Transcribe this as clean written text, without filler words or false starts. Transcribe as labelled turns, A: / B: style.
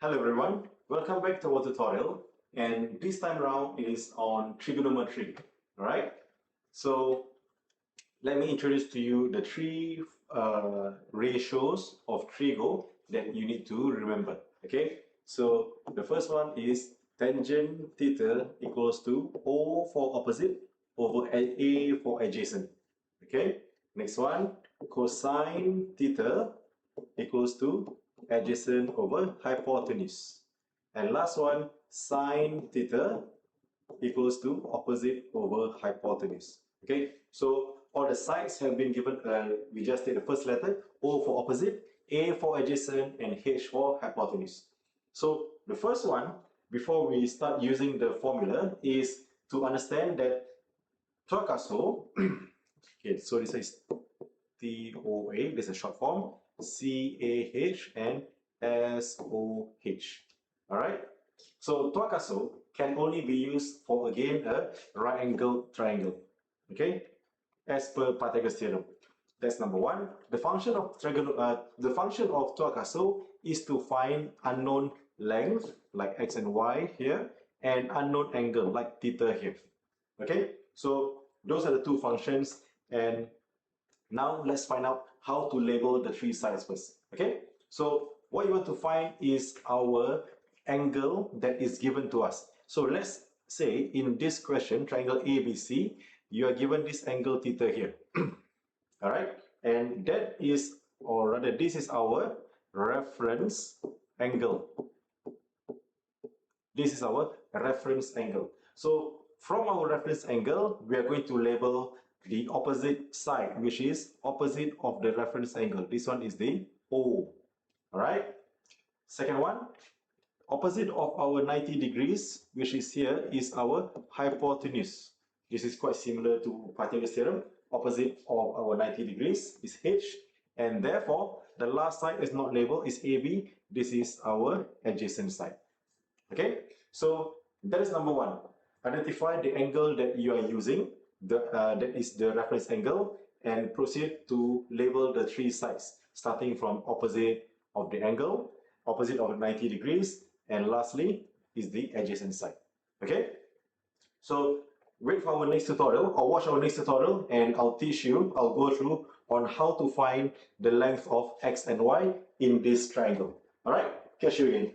A: Hello everyone, welcome back to our tutorial, and this time around is on trigonometry. Alright, so let me introduce to you the three ratios of trigo that you need to remember. Okay, so the first one is tangent theta equals to O for opposite over A for adjacent. Okay, next one, cosine theta equals to adjacent over hypotenuse. And last one, sine theta equals to opposite over hypotenuse. Okay, so all the sides have been given, we just take the first letter, O for opposite, A for adjacent, and H for hypotenuse. So the first one, before we start using the formula, is to understand that TOA CAH SOH, okay, so this is TOA, this is a short form, CAH and SOH. Alright? So TOA CAH SOH can only be used for, again, a right angled triangle. Okay? As per Pythagoras theorem. That's number one. The function of TOA CAH SOH is to find unknown length like x and y here, and unknown angle like theta here. Okay? So those are the two functions, and now let's find out how to label the three sides first. Okay, so what you want to find is our angle that is given to us. So let's say in this question, triangle ABC, you are given this angle theta here. All right, and that is, or rather this is our reference angle. This is our reference angle. So from our reference angle, we are going to label the opposite side, which is opposite of the reference angle. This one is the O. Alright. Second one, opposite of our 90 degrees, which is here, is our hypotenuse. This is quite similar to Pythagoras theorem. Opposite of our 90 degrees is H, and therefore the last side is not labeled, is AB. This is our adjacent side. Okay, so that is number one. Identify the angle that you are using. That is the reference angle, and proceed to label the three sides, starting from opposite of the angle, opposite of 90 degrees, and lastly is the adjacent side. Okay, so wait for our next tutorial, or watch our next tutorial, and I'll go through on how to find the length of x and y in this triangle. Alright, catch you again.